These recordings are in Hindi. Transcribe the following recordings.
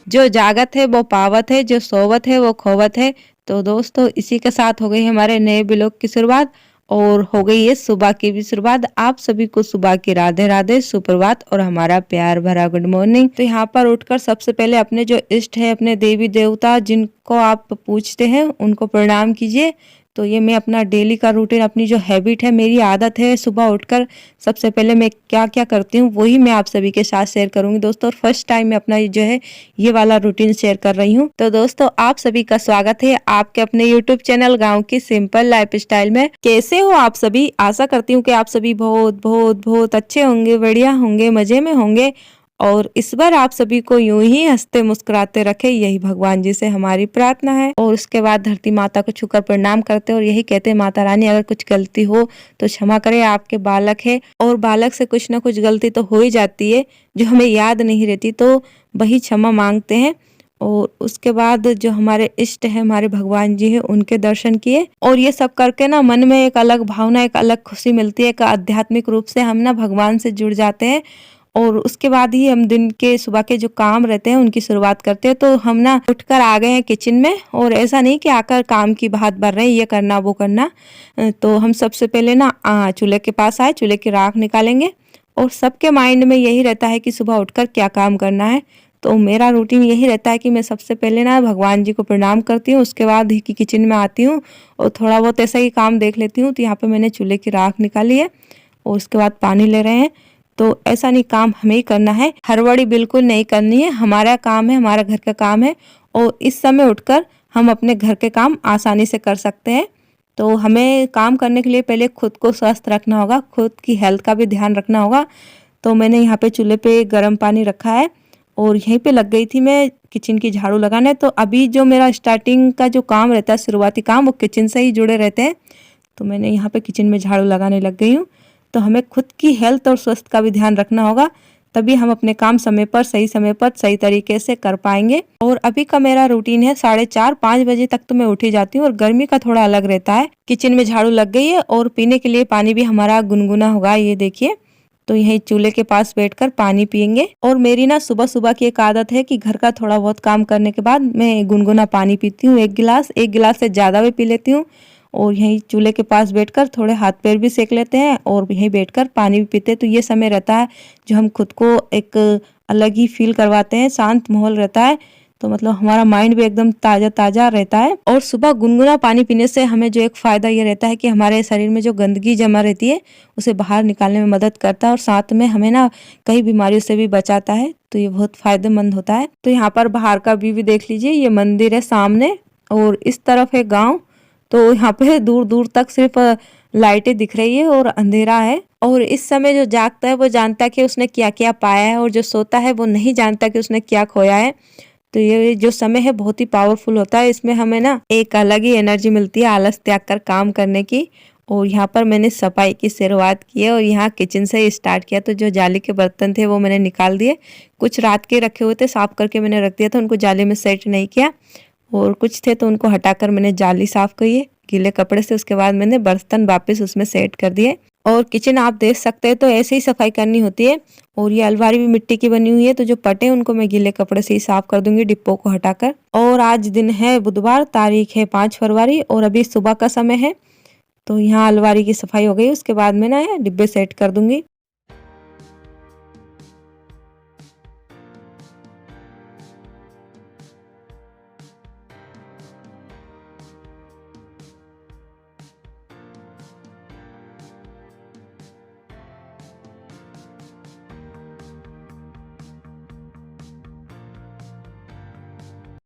जो जागत है वो पावत है, जो सोवत है वो खोवत है। तो दोस्तों इसी के साथ हो गई हमारे नए ब्लॉग की शुरुआत और हो गई है सुबह की भी शुरुआत। आप सभी को सुबह की राधे राधे, सुप्रभात और हमारा प्यार भरा गुड मॉर्निंग। तो यहाँ पर उठकर सबसे पहले अपने जो इष्ट है, अपने देवी देवता जिनको आप पूछते हैं, उनको प्रणाम कीजिए। तो ये मैं अपना डेली का रूटीन, अपनी जो हैबिट है, मेरी आदत है, सुबह उठकर सबसे पहले मैं क्या क्या करती हूँ वही मैं आप सभी के साथ शेयर करूंगी दोस्तों। और फर्स्ट टाइम मैं अपना जो है ये वाला रूटीन शेयर कर रही हूँ। तो दोस्तों आप सभी का स्वागत है आपके अपने यूट्यूब चैनल गाँव की सिंपल लाइफ स्टाइल में। कैसे हो आप सभी? आशा करती हूँ कि आप सभी बहुत बहुत बहुत अच्छे होंगे, बढ़िया होंगे, मजे में होंगे और इस बार आप सभी को यूं ही हंसते मुस्कुराते रखे, यही भगवान जी से हमारी प्रार्थना है। और उसके बाद धरती माता को छूकर प्रणाम करते और यही कहते, माता रानी अगर कुछ गलती हो तो क्षमा करें, आपके बालक है और बालक से कुछ ना कुछ गलती तो हो ही जाती है जो हमें याद नहीं रहती, तो वही क्षमा मांगते हैं। और उसके बाद जो हमारे इष्ट है, हमारे भगवान जी है, उनके दर्शन किए और ये सब करके ना मन में एक अलग भावना, एक अलग खुशी मिलती है। एक आध्यात्मिक रूप से हम ना भगवान से जुड़ जाते हैं और उसके बाद ही हम दिन के सुबह के जो काम रहते हैं उनकी शुरुआत करते हैं। तो हम ना उठकर आ गए हैं किचन में और ऐसा नहीं कि आकर काम की बात भर रहे हैं, ये करना वो करना। तो हम सबसे पहले ना चूल्हे के पास आए, चूल्हे की राख निकालेंगे और सबके माइंड में यही रहता है कि सुबह उठकर क्या काम करना है। तो मेरा रूटीन यही रहता है कि मैं सबसे पहले ना भगवान जी को प्रणाम करती हूँ, उसके बाद ही कि किचन में आती हूँ और थोड़ा बहुत ऐसा ही काम देख लेती हूँ। तो यहाँ पे मैंने चूल्हे की राख निकाली है और उसके बाद पानी ले रहे हैं। तो ऐसा नहीं, काम हमें ही करना है, हड़बड़ी बिल्कुल नहीं करनी है, हमारा काम है, हमारा घर का काम है और इस समय उठकर हम अपने घर के काम आसानी से कर सकते हैं। तो हमें काम करने के लिए पहले खुद को स्वस्थ रखना होगा, खुद की हेल्थ का भी ध्यान रखना होगा। तो मैंने यहाँ पे चूल्हे पे गर्म पानी रखा है और यहीं पे लग गई थी मैं किचन की झाड़ू लगाने। तो अभी जो मेरा स्टार्टिंग का जो काम रहता है, शुरुआती काम, वो किचन से ही जुड़े रहते हैं। तो मैंने यहाँ पे किचन में झाड़ू लगाने लग गई हूँ। तो हमें खुद की हेल्थ और स्वास्थ्य का भी ध्यान रखना होगा, तभी हम अपने काम समय पर, सही समय पर, सही तरीके से कर पाएंगे। और अभी का मेरा रूटीन है 4:30-5 बजे तक तो मैं उठ ही जाती हूँ और गर्मी का थोड़ा अलग रहता है। किचन में झाड़ू लग गई है और पीने के लिए पानी भी हमारा गुनगुना होगा, ये देखिए। तो यही चूल्हे के पास बैठकर पानी पियेंगे। और मेरी ना सुबह सुबह की एक आदत है कि घर का थोड़ा बहुत काम करने के बाद मैं गुनगुना पानी पीती हूँ, एक गिलास से ज्यादा भी पी लेती हूँ। और यहीं चूल्हे के पास बैठकर थोड़े हाथ पैर भी सेक लेते हैं और यहीं बैठकर पानी भी पीते हैं। तो ये समय रहता है जो हम खुद को एक अलग ही फील करवाते हैं, शांत माहौल रहता है। तो मतलब हमारा माइंड भी एकदम ताजा ताजा रहता है। और सुबह गुनगुना पानी पीने से हमें जो एक फायदा ये रहता है कि हमारे शरीर में जो गंदगी जमा रहती है उसे बाहर निकालने में मदद करता है और साथ में हमें ना कई बीमारियों से भी बचाता है। तो ये बहुत फायदेमंद होता है। तो यहाँ पर बाहर का व्यू भी देख लीजिए, ये मंदिर है सामने और इस तरफ है गाँव। तो यहाँ पे दूर दूर तक सिर्फ लाइटें दिख रही है और अंधेरा है। और इस समय जो जागता है वो जानता है कि उसने क्या क्या पाया है और जो सोता है वो नहीं जानता कि उसने क्या खोया है। तो ये जो समय है बहुत ही पावरफुल होता है, इसमें हमें ना एक अलग ही एनर्जी मिलती है आलस त्याग कर काम करने की। और यहाँ पर मैंने सफाई की शुरुआत की है और यहाँ किचन से ही स्टार्ट किया। तो जो जाली के बर्तन थे वो मैंने निकाल दिए, कुछ रात के रखे हुए थे साफ करके मैंने रख दिया था, उनको जाली में सेट नहीं किया। और कुछ थे तो उनको हटाकर मैंने जाली साफ की है गीले कपड़े से। उसके बाद मैंने बर्तन वापस उसमें सेट कर दिए। और किचन आप देख सकते हैं तो ऐसे ही सफाई करनी होती है। और ये अलमारी भी मिट्टी की बनी हुई है, तो जो पटे हैं उनको मैं गीले कपड़े से ही साफ कर दूंगी, डिब्बों को हटाकर। और आज दिन है बुधवार, तारीख है 5 फरवरी और अभी सुबह का समय है। तो यहाँ अलमारी की सफाई हो गई, उसके बाद मैं ना डिब्बे सेट कर दूंगी।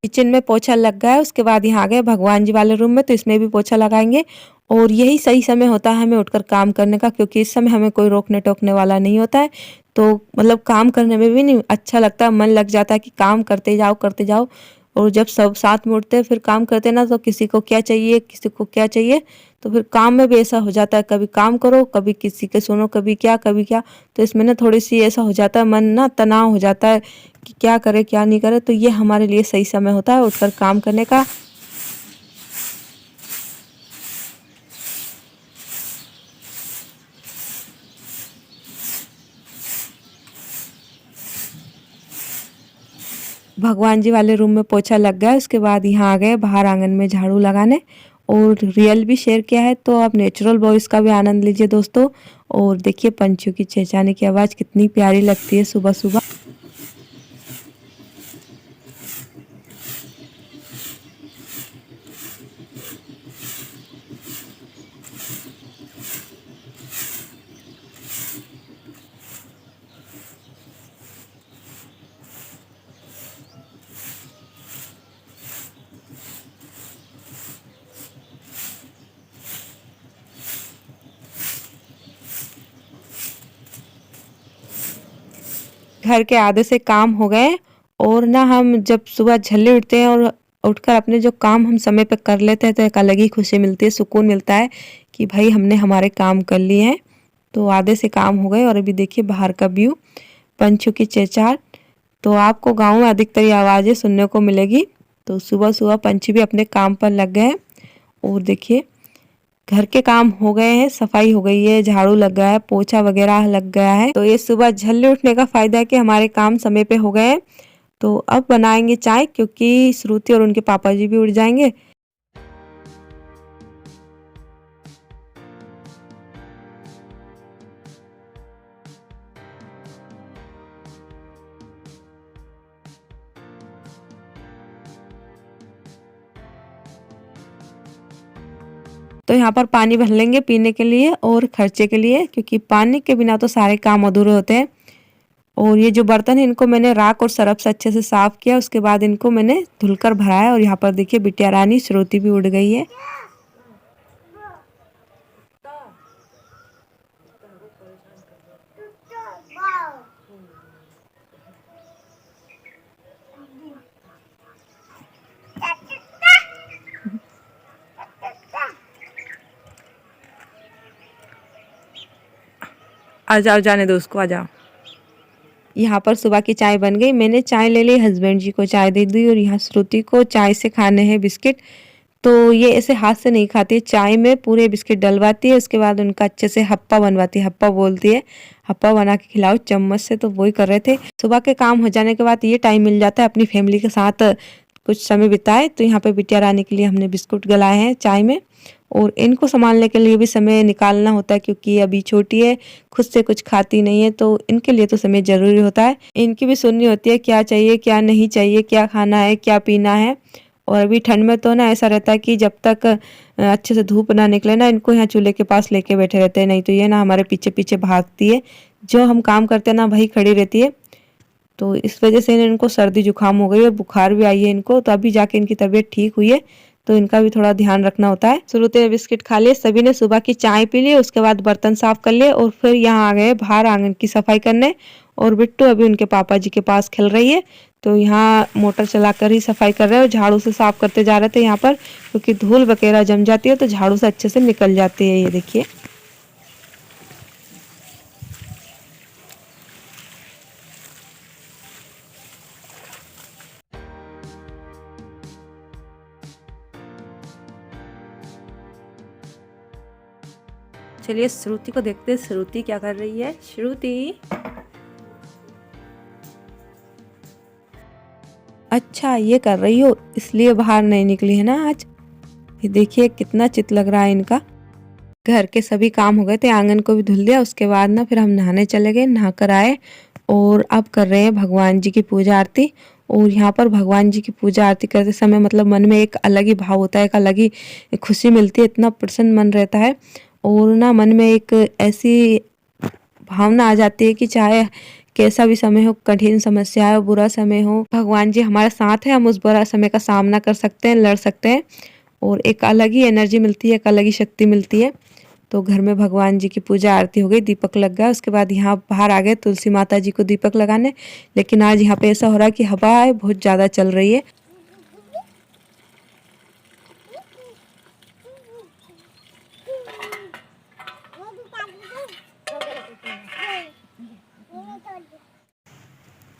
किचन में पोछा लग गया है, उसके बाद यहाँ आ गए भगवान जी वाले रूम में, तो इसमें भी पोछा लगाएंगे। और यही सही समय होता है हमें उठकर काम करने का, क्योंकि इस समय हमें कोई रोकने टोकने वाला नहीं होता है। तो मतलब काम करने में भी नहीं अच्छा लगता, मन लग जाता है कि काम करते जाओ करते जाओ। और जब सब साथ में उठते हैं फिर काम करते हैं ना, तो किसी को क्या चाहिए किसी को क्या चाहिए, तो फिर काम में भी ऐसा हो जाता है, कभी काम करो कभी किसी के सुनो, कभी क्या कभी क्या। तो इसमें ना थोड़ी सी ऐसा हो जाता है, मन ना तनाव हो जाता है कि क्या करे क्या नहीं करे। तो ये हमारे लिए सही समय होता है उठकर काम करने का। भगवान जी वाले रूम में पोछा लग गया। उसके बाद यहाँ आ गए बाहर आंगन में झाड़ू लगाने और रियल भी शेयर किया है, तो आप नेचुरल वॉइस का भी आनंद लीजिए दोस्तों। और देखिए पंछियों की चहचहाने की आवाज़ कितनी प्यारी लगती है सुबह सुबह। घर के आधे से काम हो गए और ना हम जब सुबह जल्दी उठते हैं और उठकर अपने जो काम हम समय पे कर लेते हैं तो एक अलग ही खुशी मिलती है, सुकून मिलता है कि भाई हमने हमारे काम कर लिए हैं। तो आधे से काम हो गए और अभी देखिए बाहर का व्यू, पंछियों की चहचहाट। तो आपको गाँव में अधिकतर ये आवाज़ें सुनने को मिलेगी। तो सुबह सुबह पंछी भी अपने काम पर लग गए हैं और देखिए घर के काम हो गए हैं, सफाई हो गई है, झाड़ू लग गया है, पोछा वगैरह लग गया है। तो ये सुबह जल्दी उठने का फायदा है कि हमारे काम समय पे हो गए हैं। तो अब बनाएंगे चाय क्योंकि श्रुति और उनके पापा जी भी उठ जाएंगे। तो यहाँ पर पानी भर लेंगे पीने के लिए और खर्चे के लिए, क्योंकि पानी के बिना तो सारे काम अधूरे होते हैं। और ये जो बर्तन है इनको मैंने राख और सरफ से अच्छे से साफ किया, उसके बाद इनको मैंने धुलकर भरा है। और यहाँ पर देखिए बिटिया रानी श्रुति भी उड़ गई है। आ जाओ, जाने दो उसको, आ जाओ। यहाँ पर सुबह की चाय बन गई, मैंने चाय ले ली, हस्बैंड जी को चाय दे दी और यहाँ श्रुति को चाय से खाने हैं बिस्किट। तो ये ऐसे हाथ से नहीं खाती है, चाय में पूरे बिस्किट डलवाती है, उसके बाद उनका अच्छे से हप्पा बनवाती है, हप्पा बोलती है, हप्पा बना के खिलाओ चम्मच से। तो वही कर रहे थे। सुबह के काम हो जाने के बाद ये टाइम मिल जाता है अपनी फैमिली के साथ कुछ समय बिताए। तो यहाँ पे बिटिया रानी के लिए हमने बिस्कुट गलाए हैं चाय में, और इनको संभालने के लिए भी समय निकालना होता है क्योंकि अभी छोटी है, खुद से कुछ खाती नहीं है, तो इनके लिए तो समय जरूरी होता है। इनकी भी सुननी होती है क्या चाहिए क्या नहीं चाहिए, क्या खाना है क्या पीना है। और अभी ठंड में तो ना ऐसा रहता है कि जब तक अच्छे से धूप ना निकले ना, इनको यहाँ चूल्हे के पास लेके बैठे रहते हैं, नहीं तो ये ना हमारे पीछे पीछे भागती है, जो हम काम करते हैं ना वही खड़ी रहती है। तो इस वजह से इनको सर्दी जुकाम हो गई है, बुखार भी आई है इनको, तो अभी जाके इनकी तबीयत ठीक हुई है। तो इनका भी थोड़ा ध्यान रखना होता है। श्रुति ने बिस्किट खा लिए, सभी ने सुबह की चाय पी ली, उसके बाद बर्तन साफ कर लिए और फिर यहाँ आ गए बाहर आंगन की सफाई करने। और बिट्टू अभी उनके पापा जी के पास खेल रही है। तो यहाँ मोटर चलाकर ही सफाई कर रहे हैं और झाड़ू से साफ करते जा रहे थे यहाँ पर, क्योंकि धूल वगैरह जम जाती है तो झाड़ू से अच्छे से निकल जाती है। ये देखिए चलिए श्रुति को देखते हैं, श्रुति क्या कर रही है। श्रुति, अच्छा ये कर रही हो इसलिए बाहर नहीं निकली है ना आज। ये देखिए कितना चित लग रहा है इनका। घर के सभी काम हो गए थे, आंगन को भी धुल दिया, उसके बाद ना फिर हम नहाने चले गए, नहा कर आए और अब कर रहे हैं भगवान जी की पूजा आरती। और यहाँ पर भगवान जी की पूजा आरती करते समय मतलब मन में एक अलग ही भाव होता है, एक अलग ही खुशी मिलती है, इतना प्रसन्न मन रहता है। और ना मन में एक ऐसी भावना आ जाती है कि चाहे कैसा भी समय हो, कठिन समस्या हो, बुरा समय हो, भगवान जी हमारे साथ है, हम उस बुरा समय का सामना कर सकते हैं, लड़ सकते हैं। और एक अलग ही एनर्जी मिलती है, एक अलग ही शक्ति मिलती है। तो घर में भगवान जी की पूजा आरती हो गई, दीपक लग गया, उसके बाद यहाँ बाहर आ गए तुलसी माता जी को दीपक लगाने। लेकिन आज यहाँ पे ऐसा हो रहा है कि हवा है बहुत ज़्यादा चल रही है।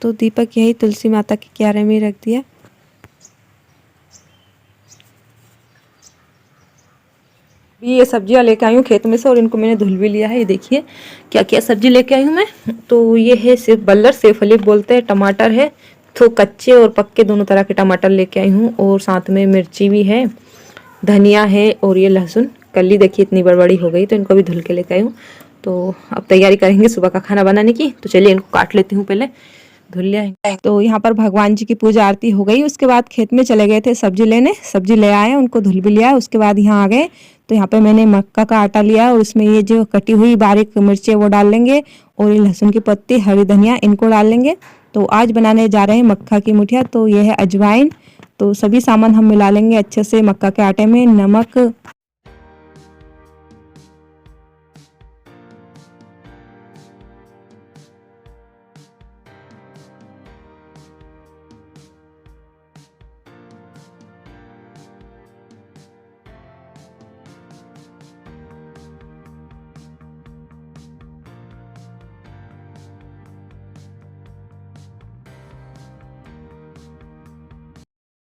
तो दीपक यही तुलसी माता के क्यारे में रख दिया। ये सब्जियां लेके आई हूँ खेत में से और इनको मैंने धुल भी लिया है। ये देखिए क्या क्या सब्जी लेके आई हूँ मैं। तो ये है सिर्फ बल्लर, सेफली बोलते हैं, टमाटर है, तो कच्चे और पक्के दोनों तरह के टमाटर लेके आई हूँ और साथ में मिर्ची भी है, धनिया है और ये लहसुन कली देखिए इतनी बड़ी बड़ी हो गई, तो इनको भी धुल के लेके आई हूँ। तो अब तैयारी करेंगे सुबह का खाना बनाने की। तो चलिए इनको काट लेती हूँ, पहले धुल लिया। तो यहाँ पर भगवान जी की पूजा आरती हो गई, उसके बाद खेत में चले गए थे सब्जी लेने, सब्जी ले आए, उनको धुल भी लिया। उसके बाद यहाँ आ गए तो यहाँ पे मैंने मक्का का आटा लिया और उसमें ये जो कटी हुई बारीक मिर्चें वो डाल लेंगे और ये लहसुन की पत्ती, हरी धनिया इनको डाल लेंगे। तो आज बनाने जा रहे हैं मक्का की मुठिया। तो ये है अजवाइन, तो सभी सामान हम मिला लेंगे अच्छे से मक्का के आटे में। नमक,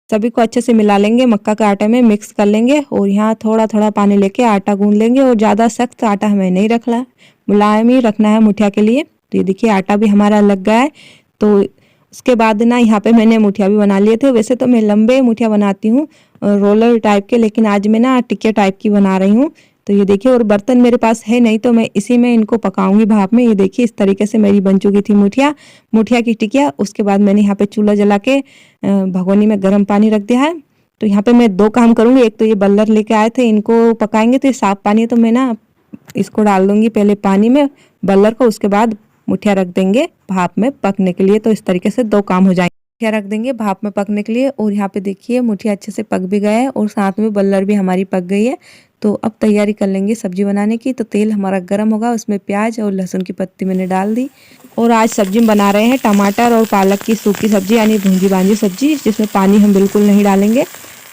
सभी को अच्छे से मिला लेंगे, मक्का के आटे में मिक्स कर लेंगे और यहाँ थोड़ा थोड़ा पानी लेके आटा गूंद लेंगे। और ज़्यादा सख्त आटा हमें नहीं रखना है, मुलायम ही रखना है मुठिया के लिए। तो ये देखिए आटा भी हमारा लग गया है। तो उसके बाद ना यहाँ पे मैंने मुठिया भी बना लिए थे। वैसे तो मैं लंबे मुठिया बनाती हूँ रोलर टाइप के, लेकिन आज मैं ना टिक्के टाइप की बना रही हूँ। तो ये देखिए, और बर्तन मेरे पास है नहीं तो मैं इसी में इनको पकाऊंगी भाप में। ये देखिए इस तरीके से मेरी बन चुकी थी मुठिया की टिकिया। उसके बाद मैंने यहाँ पे चूल्हा जला के भगोनी में गर्म पानी रख दिया है। तो यहाँ पे मैं दो काम करूंगी, एक तो ये बल्लर लेके आए थे इनको पकाएंगे, तो ये साफ पानी है तो मैं ना इसको डाल दूंगी पहले पानी में बल्लर को, उसके बाद मुठिया रख देंगे भाप में पकने के लिए। तो इस तरीके से दो काम हो जाएंगे, मुठिया रख देंगे भाप में पकने के लिए। और यहाँ पे देखिए मुठिया अच्छे से पक भी गया है और साथ में बल्लर भी हमारी पक गई है। तो अब तैयारी कर लेंगे सब्जी बनाने की। तो तेल हमारा गर्म होगा, उसमें प्याज और लहसुन की पत्ती मैंने डाल दी। और आज सब्जी में बना रहे हैं टमाटर और पालक की सूखी सब्जी, यानी भूंजी भांजी सब्जी, जिसमें पानी हम बिल्कुल नहीं डालेंगे।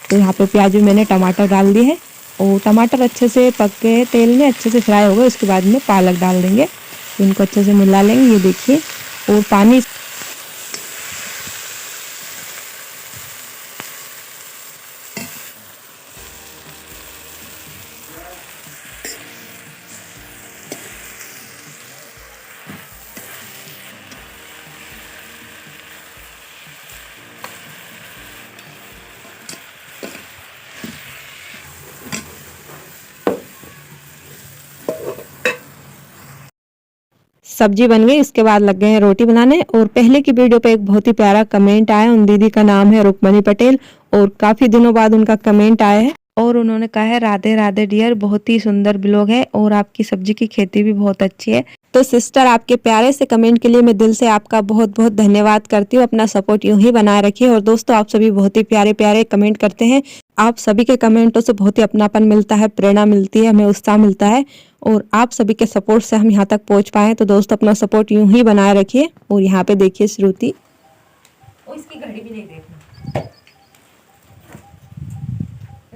तो यहाँ पे प्याज भी मैंने टमाटर डाल दिए हैं और टमाटर अच्छे से पक गए, तेल में अच्छे से फ्राई हो गए। उसके बाद में पालक डाल देंगे, इनको अच्छे से मिला लेंगे। ये देखिए, और पानी सब्जी बन गई। इसके बाद लग गए हैं रोटी बनाने। और पहले की वीडियो पे एक बहुत ही प्यारा कमेंट आया, उन दीदी का नाम है रुक्मणी पटेल और काफी दिनों बाद उनका कमेंट आया है और उन्होंने कहा है राधे राधे डियर, बहुत ही सुंदर ब्लॉग है और आपकी सब्जी की खेती भी बहुत अच्छी है। तो सिस्टर, आपके प्यारे से कमेंट के लिए मैं दिल से आपका बहुत बहुत धन्यवाद करती हूँ। अपना सपोर्ट यूं ही बनाए रखिए। और दोस्तों, आप सभी बहुत ही प्यारे प्यारे कमेंट करते हैं। आप सभी के कमेंटों से बहुत ही अपनापन मिलता है, प्रेरणा मिलती है, हमें उत्साह मिलता है और आप सभी के सपोर्ट से हम यहाँ तक पहुँच पाए। तो दोस्तों, अपना सपोर्ट यूं ही बनाए रखिए। और यहाँ पे देखिए श्रुति, इसकी घड़ी भी नहीं देखना,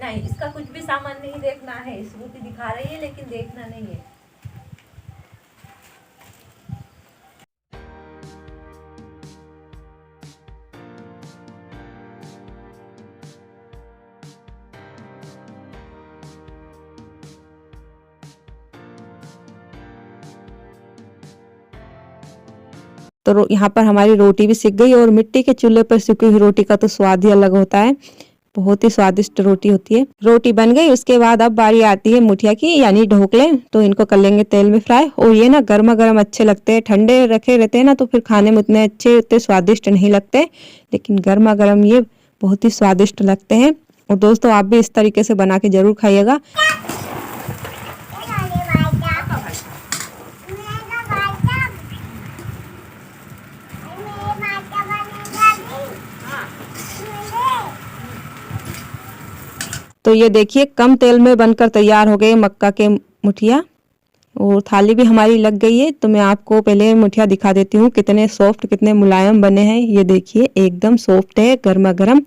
नहीं इसका कुछ भी सामान नहीं देखना है। श्रुति दिखा रही है लेकिन देखना नहीं है। तो यहाँ पर हमारी रोटी भी सिक गई। और मिट्टी के चूल्हे पर सिकी हुई रोटी का तो स्वाद ही अलग होता है, बहुत ही स्वादिष्ट रोटी होती है। रोटी बन गई। उसके बाद अब बारी आती है मुठिया की, यानी ढोकले। तो इनको कर लेंगे तेल में फ्राई। और ये ना गर्मा गर्म अच्छे लगते हैं, ठंडे रखे रहते हैं ना तो फिर खाने में उतने अच्छे, उतने स्वादिष्ट नहीं लगते, लेकिन गर्मा गर्म ये बहुत ही स्वादिष्ट लगते हैं। और दोस्तों, आप भी इस तरीके से बना के जरूर खाइएगा। तो ये देखिए कम तेल में बनकर तैयार हो गए मक्का के मुठिया। और थाली भी हमारी लग गई है। तो मैं आपको पहले मुठिया दिखा देती हूँ कितने सॉफ्ट, कितने मुलायम बने हैं। ये देखिए एकदम सॉफ्ट है, गर्मा गर्म।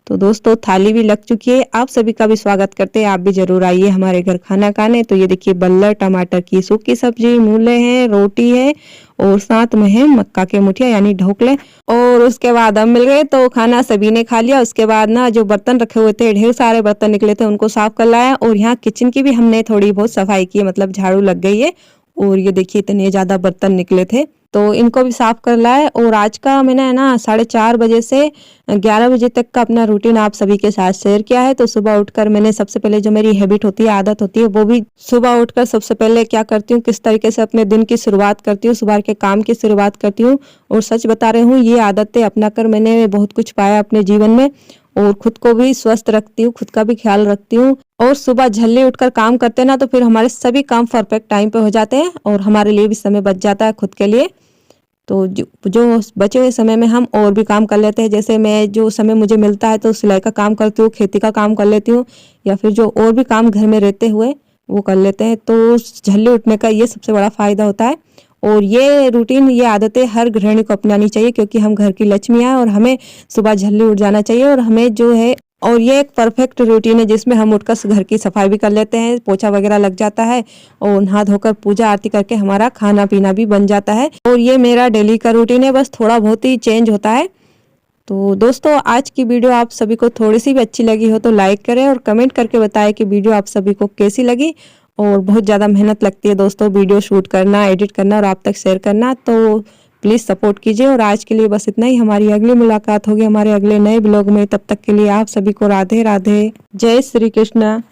तो दोस्तों, थाली भी लग चुकी है। आप सभी का भी स्वागत करते हैं, आप भी जरूर आइए हमारे घर खाना खाने। तो ये देखिए बल्लर टमाटर की सूखी सब्जी, मूले हैं, रोटी है और साथ में है मक्का के मुठिया यानी ढोकले। और उसके बाद हम मिल गए तो खाना सभी ने खा लिया। उसके बाद ना जो बर्तन रखे हुए थे, ढेर सारे बर्तन निकले थे, उनको साफ कर लाया। और यहाँ किचन की भी हमने थोड़ी बहुत सफाई की है, मतलब झाड़ू लग गई है। और ये देखिए इतने ज्यादा बर्तन निकले थे। तो इनको भी साफ कर लाए। और आज का मैंने है ना 4:30 बजे से 11 बजे तक का अपना रूटीन आप सभी के साथ शेयर किया है। तो सुबह उठकर मैंने सबसे पहले जो मेरी हैबिट होती है, आदत होती है, वो भी सुबह उठकर सबसे पहले क्या करती हूँ, किस तरीके से अपने दिन की शुरुआत करती हूँ, सुबह के काम की शुरुआत करती हूँ। और सच बता रही हूँ, ये आदतें अपनाकर मैंने बहुत कुछ पाया अपने जीवन में और खुद को भी स्वस्थ रखती हूँ, खुद का भी ख्याल रखती हूँ। और सुबह जल्दी उठकर काम करते हैं ना, तो फिर हमारे सभी काम परफेक्ट टाइम पे हो जाते हैं और हमारे लिए भी समय बच जाता है खुद के लिए। तो जो बचे हुए समय में हम और भी काम कर लेते हैं। जैसे मैं जो समय मुझे मिलता है तो सिलाई का काम करती हूँ, खेती का काम कर लेती हूँ, या फिर जो और भी काम घर में रहते हुए वो कर लेते हैं। तो जल्दी उठने का ये सबसे बड़ा फ़ायदा होता है। और ये रूटीन, ये आदतें हर गृहिणी को अपनानी चाहिए, क्योंकि हम घर की लक्ष्मी हैं और हमें सुबह जल्दी उठ जाना चाहिए। और हमें जो है, और ये एक परफेक्ट रूटीन है जिसमें हम उठकर घर की सफाई भी कर लेते हैं, पोछा वगैरह लग जाता है और नहा धोकर पूजा आरती करके हमारा खाना पीना भी बन जाता है। और ये मेरा डेली का रूटीन है, बस थोड़ा बहुत ही चेंज होता है। तो दोस्तों, आज की वीडियो आप सभी को थोड़ी सी भी अच्छी लगी हो तो लाइक करें और कमेंट करके बताएं कि वीडियो आप सभी को कैसी लगी। और बहुत ज़्यादा मेहनत लगती है दोस्तों वीडियो शूट करना, एडिट करना और आप तक शेयर करना, तो प्लीज़ सपोर्ट कीजिए। और आज के लिए बस इतना ही। हमारी अगली मुलाकात होगी हमारे अगले नए ब्लॉग में। तब तक के लिए आप सभी को राधे राधे, जय श्री कृष्ण।